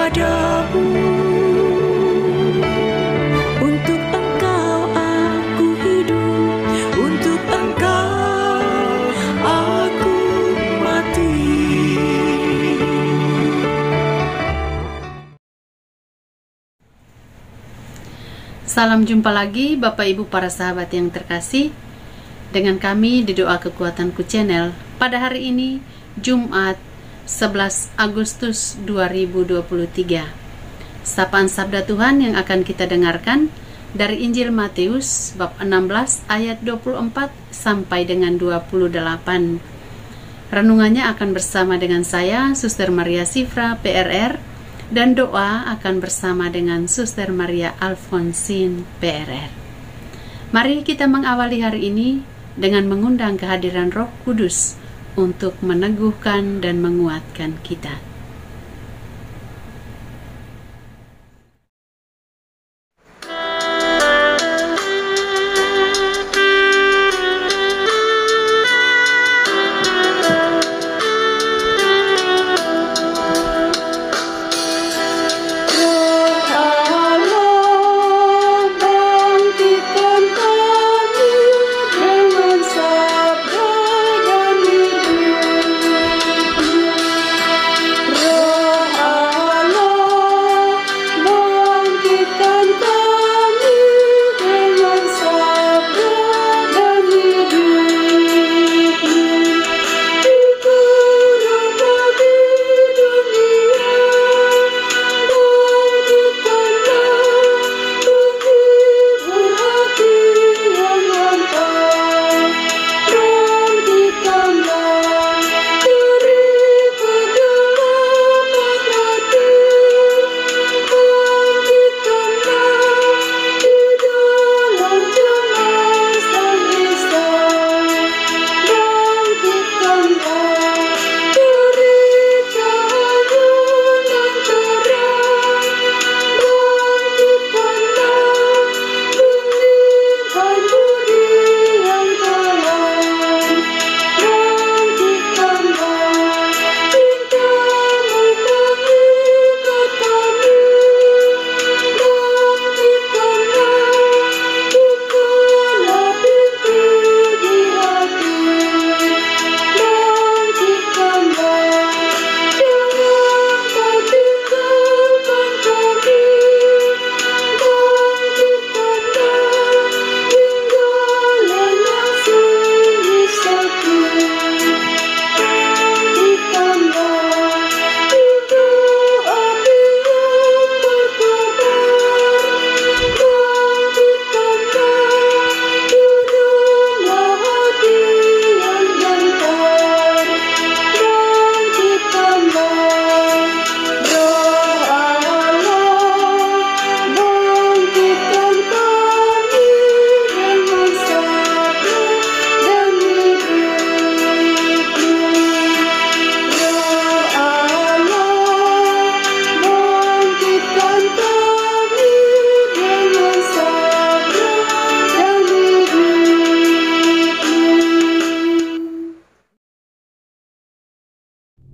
kepadamu. Untuk Engkau aku hidup, untuk Engkau aku mati. Salam jumpa lagi Bapak Ibu para sahabat yang terkasih, dengan kami di Doa Kekuatanku Channel pada hari ini Jumat 11 Agustus 2023. Sapaan Sabda Tuhan yang akan kita dengarkan dari Injil Matius bab 16 ayat 24 sampai dengan 28. Renungannya akan bersama dengan saya, Suster Maria Sifra, PRR, dan doa akan bersama dengan Suster Maria Alfonsin, PRR. Mari kita mengawali hari ini dengan mengundang kehadiran Roh Kudus untuk meneguhkan dan menguatkan kita.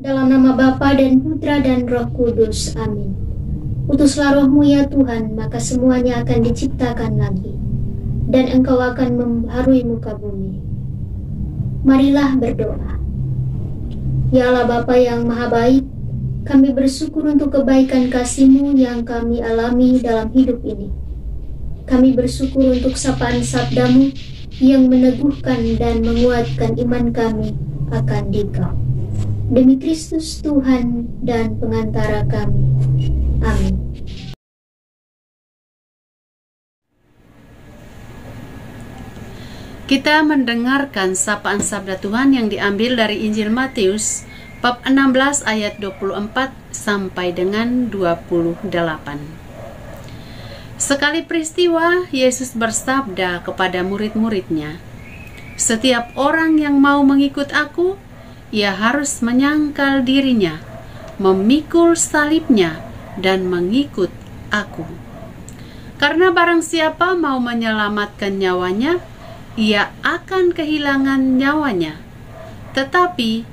Dalam nama Bapa dan Putra dan Roh Kudus. Amin. Utuslah Roh-Mu ya Tuhan, maka semuanya akan diciptakan lagi, dan Engkau akan membaharui muka bumi. Marilah berdoa. Ya Allah Bapa yang Maha Baik, kami bersyukur untuk kebaikan kasih-Mu yang kami alami dalam hidup ini. Kami bersyukur untuk sapaan sabda-Mu yang meneguhkan dan menguatkan iman kami akan Dikau. Demi Kristus Tuhan dan pengantara kami. Amin. Kita mendengarkan sapaan sabda Tuhan yang diambil dari Injil Matius bab 16 ayat 24 sampai dengan 28. Sekali peristiwa, Yesus bersabda kepada murid-muridnya, "Setiap orang yang mau mengikut aku, ia harus menyangkal dirinya, memikul salibnya, dan mengikut aku. Karena barang siapa mau menyelamatkan nyawanya, ia akan kehilangan nyawanya. Tetapi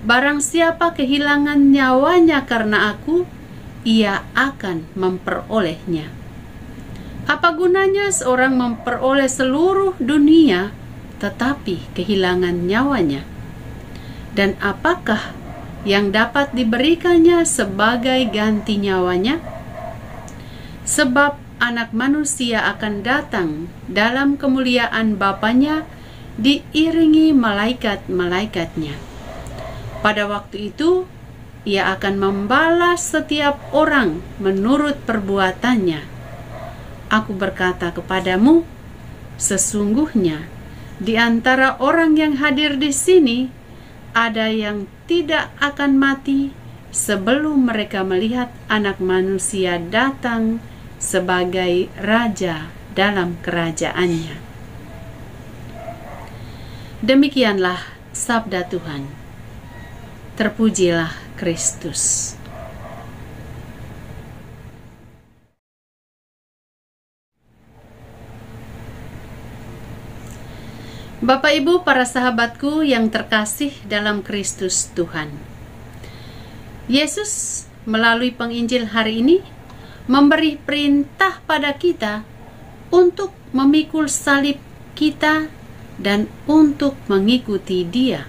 barang siapa kehilangan nyawanya karena aku, ia akan memperolehnya. Apa gunanya seorang memperoleh seluruh dunia tetapi kehilangan nyawanya? Dan apakah yang dapat diberikannya sebagai ganti nyawanya? Sebab Anak Manusia akan datang dalam kemuliaan Bapanya diiringi malaikat-malaikatnya. Pada waktu itu, ia akan membalas setiap orang menurut perbuatannya. Aku berkata kepadamu, sesungguhnya di antara orang yang hadir di sini ada yang tidak akan mati sebelum mereka melihat Anak Manusia datang sebagai Raja dalam kerajaannya. Demikianlah sabda Tuhan. Terpujilah Kristus. Bapak Ibu, para sahabatku yang terkasih dalam Kristus Tuhan, Yesus melalui penginjil hari ini memberi perintah pada kita untuk memikul salib kita dan untuk mengikuti Dia.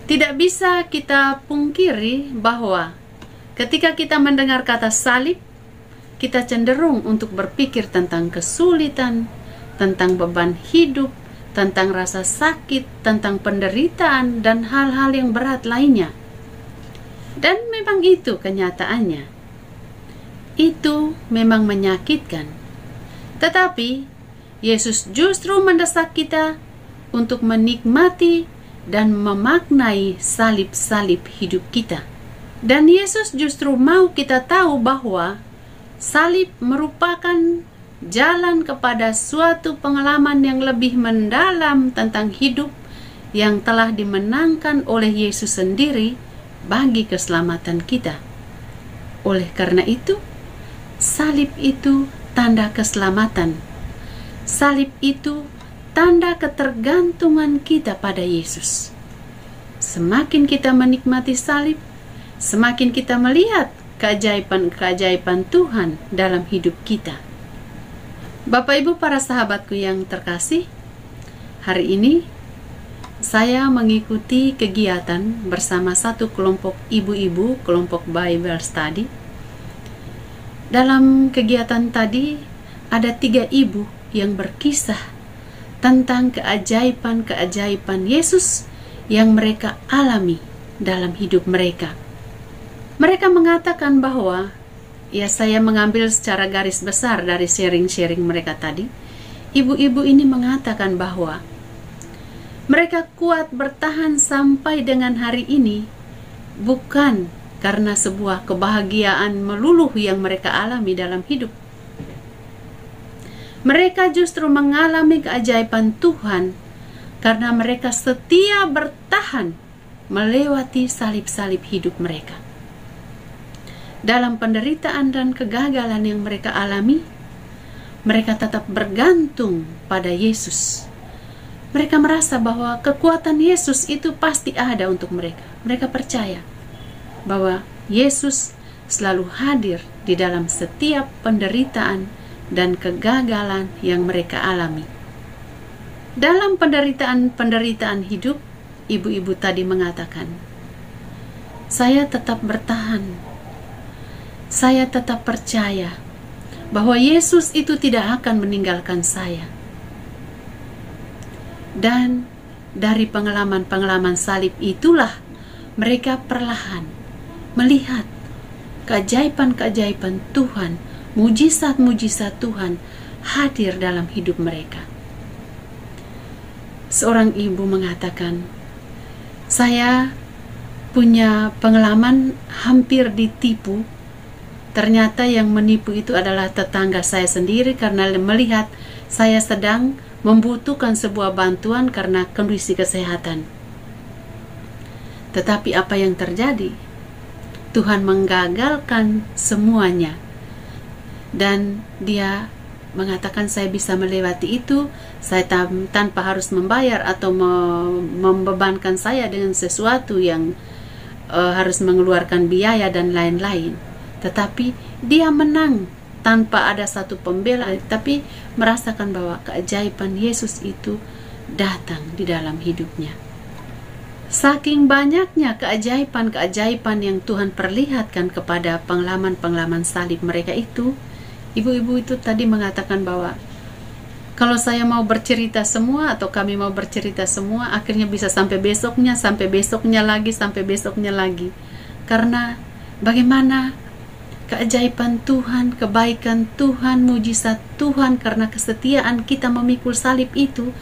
Tidak bisa kita pungkiri bahwa ketika kita mendengar kata salib, kita cenderung untuk berpikir tentang kesulitan, tentang beban hidup, tentang rasa sakit, tentang penderitaan, dan hal-hal yang berat lainnya. Dan memang itu kenyataannya. Itu memang menyakitkan. Tetapi Yesus justru mendesak kita untuk menikmati dan memaknai salib-salib hidup kita. Dan Yesus justru mau kita tahu bahwa salib merupakan jalan kepada suatu pengalaman yang lebih mendalam tentang hidup yang telah dimenangkan oleh Yesus sendiri bagi keselamatan kita. Oleh karena itu, salib itu tanda keselamatan. Salib itu tanda ketergantungan kita pada Yesus. Semakin kita menikmati salib, semakin kita melihat keajaiban-keajaiban Tuhan dalam hidup kita. Bapak Ibu, para sahabatku yang terkasih, hari ini saya mengikuti kegiatan bersama satu kelompok ibu-ibu, kelompok Bible Study. Dalam kegiatan tadi ada 3 ibu yang berkisah tentang keajaiban-keajaiban Yesus yang mereka alami dalam hidup mereka. Mereka mengatakan bahwa, ya, saya mengambil secara garis besar dari sharing-sharing mereka tadi. Ibu-ibu ini mengatakan bahwa mereka kuat bertahan sampai dengan hari ini bukan karena sebuah kebahagiaan meluluh yang mereka alami dalam hidup. Mereka justru mengalami keajaiban Tuhan karena mereka setia bertahan melewati salib-salib hidup mereka. Dalam penderitaan dan kegagalan yang mereka alami, mereka tetap bergantung pada Yesus. Mereka merasa bahwa kekuatan Yesus itu pasti ada untuk mereka. Mereka percaya bahwa Yesus selalu hadir di dalam setiap penderitaan dan kegagalan yang mereka alami. Dalam penderitaan hidup, ibu-ibu tadi mengatakan, saya tetap bertahan. Saya tetap percaya bahwa Yesus itu tidak akan meninggalkan saya. Dan dari pengalaman-pengalaman salib itulah mereka perlahan melihat keajaiban-keajaiban Tuhan, mujizat-mujizat Tuhan hadir dalam hidup mereka. Seorang ibu mengatakan, saya punya pengalaman hampir ditipu. Ternyata yang menipu itu adalah tetangga saya sendiri karena melihat saya sedang membutuhkan sebuah bantuan karena kondisi kesehatan. Tetapi apa yang terjadi? Tuhan menggagalkan semuanya. Dan Dia mengatakan saya bisa melewati itu, saya tanpa harus membayar atau membebankan saya dengan sesuatu yang harus mengeluarkan biaya dan lain-lain. Tetapi dia menang tanpa ada satu pembela, tapi merasakan bahwa keajaiban Yesus itu datang di dalam hidupnya. Saking banyaknya keajaiban-keajaiban yang Tuhan perlihatkan kepada pengalaman-pengalaman salib mereka itu, ibu-ibu itu tadi mengatakan bahwa kalau saya mau bercerita semua atau kami mau bercerita semua, akhirnya bisa sampai besoknya lagi. Karena bagaimana keajaiban Tuhan, kebaikan Tuhan, mujizat Tuhan, karena kesetiaan kita memikul salib itu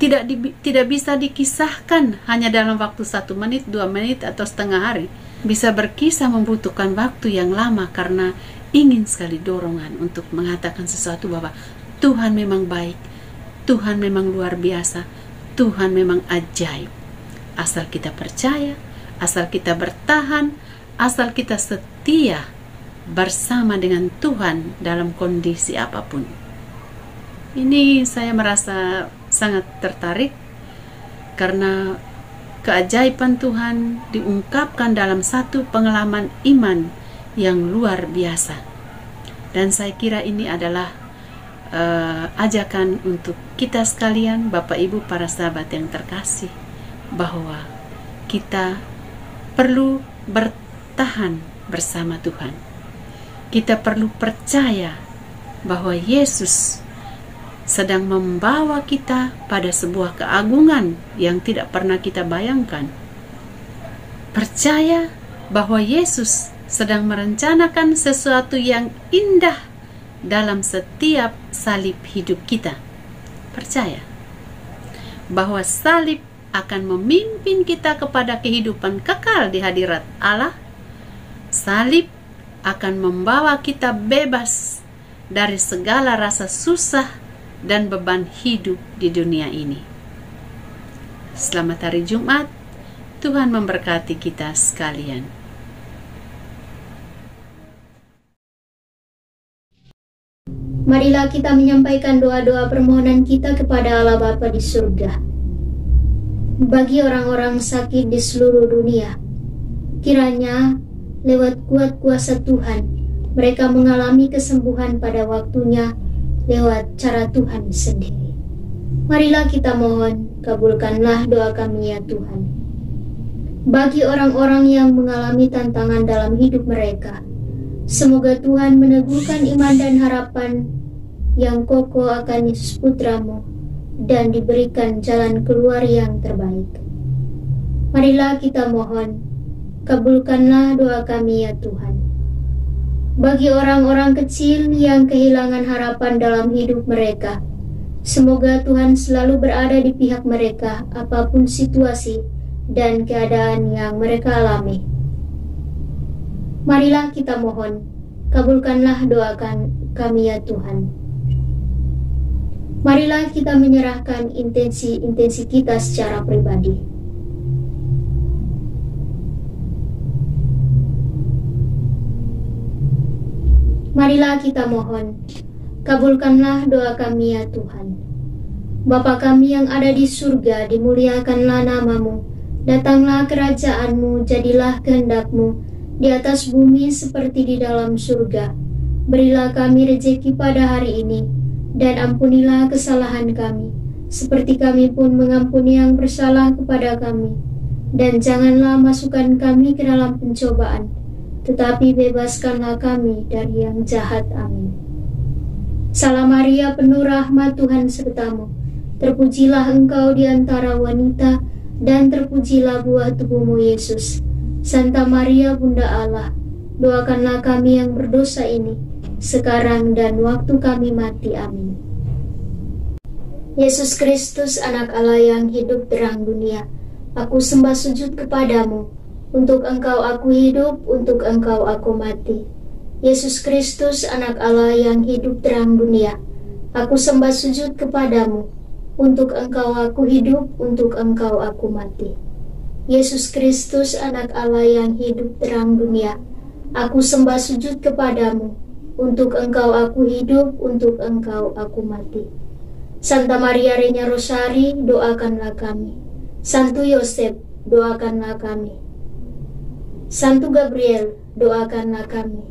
tidak bisa dikisahkan hanya dalam waktu 1 menit, 2 menit, atau setengah hari. Bisa berkisah membutuhkan waktu yang lama karena ingin sekali dorongan untuk mengatakan sesuatu bahwa Tuhan memang baik, Tuhan memang luar biasa, Tuhan memang ajaib. Asal kita percaya, asal kita bertahan, asal kita setia bersama dengan Tuhan dalam kondisi apapun. Ini saya merasa sangat tertarik karena keajaiban Tuhan diungkapkan dalam satu pengalaman iman yang luar biasa. Dan saya kira ini adalah ajakan untuk kita sekalian, Bapak Ibu para sahabat yang terkasih, bahwa kita perlu bertahan bersama Tuhan. Kita perlu percaya bahwa Yesus sedang membawa kita pada sebuah keagungan yang tidak pernah kita bayangkan. Percaya bahwa Yesus sedang merencanakan sesuatu yang indah dalam setiap salib hidup kita. Percaya bahwa salib akan memimpin kita kepada kehidupan kekal di hadirat Allah. Salib akan membawa kita bebas dari segala rasa susah dan beban hidup di dunia ini. Selamat hari Jumat. Tuhan memberkati kita sekalian. Marilah kita menyampaikan doa-doa permohonan kita kepada Allah Bapa di surga. Bagi orang-orang sakit di seluruh dunia, kiranya lewat kuat kuasa Tuhan, mereka mengalami kesembuhan pada waktunya lewat cara Tuhan sendiri. Marilah kita mohon, kabulkanlah doa kami ya Tuhan. Bagi orang-orang yang mengalami tantangan dalam hidup mereka, semoga Tuhan meneguhkan iman dan harapan yang kokoh akan Yesus Putra-Mu dan diberikan jalan keluar yang terbaik. Marilah kita mohon, kabulkanlah doa kami ya Tuhan. Bagi orang-orang kecil yang kehilangan harapan dalam hidup mereka, semoga Tuhan selalu berada di pihak mereka apapun situasi dan keadaan yang mereka alami. Marilah kita mohon, kabulkanlah doa kami ya Tuhan. Marilah kita menyerahkan intensi kita secara pribadi. Marilah kita mohon, kabulkanlah doa kami ya Tuhan. Bapa kami yang ada di surga, dimuliakanlah nama-Mu. Datanglah kerajaan-Mu, jadilah kehendak-Mu di atas bumi seperti di dalam surga. Berilah kami rejeki pada hari ini, dan ampunilah kesalahan kami, seperti kami pun mengampuni yang bersalah kepada kami. Dan janganlah masukkan kami ke dalam pencobaan, tetapi bebaskanlah kami dari yang jahat. Amin. Salam Maria, penuh rahmat, Tuhan serta-Mu. Terpujilah Engkau di antara wanita, dan terpujilah buah tubuh-Mu, Yesus. Santa Maria, Bunda Allah, doakanlah kami yang berdosa ini, sekarang dan waktu kami mati. Amin. Yesus Kristus, anak Allah yang hidup terang dunia, aku sembah sujud kepadamu. Untuk Engkau aku hidup, untuk Engkau aku mati. Yesus Kristus, anak Allah yang hidup terang dunia, aku sembah sujud kepadamu. Untuk Engkau aku hidup, untuk Engkau aku mati. Yesus Kristus, anak Allah yang hidup terang dunia, aku sembah sujud kepadamu. Untuk Engkau aku hidup, untuk Engkau aku mati. Santa Maria Regina Rosari, doakanlah kami. Santo Yosef, doakanlah kami. Santo Gabriel, doakanlah kami.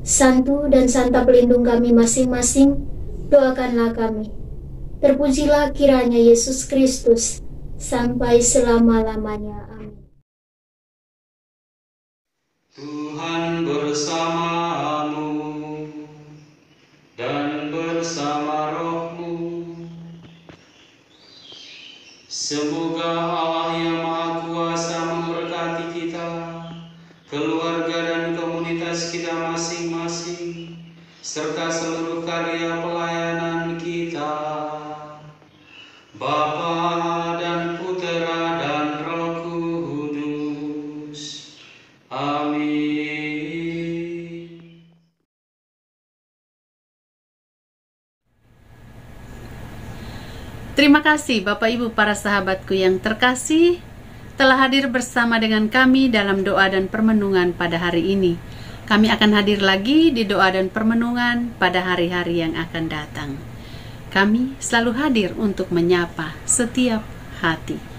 Santu dan Santa pelindung kami masing-masing, doakanlah kami. Terpujilah kiranya Yesus Kristus sampai selama-lamanya. Amin. Tuhan bersamamu dan bersama rohmu. Semoga Allah yang Maha Kuasa memberkati kita, keluarga dan komunitas kita masing-masing, serta seluruh karya pelayanan kita. Bapa dan Putera dan Roh Kudus. Amin. Terima kasih Bapak Ibu para sahabatku yang terkasih telah hadir bersama dengan kami dalam doa dan permenungan pada hari ini. Kami akan hadir lagi di doa dan permenungan pada hari-hari yang akan datang. Kami selalu hadir untuk menyapa setiap hati.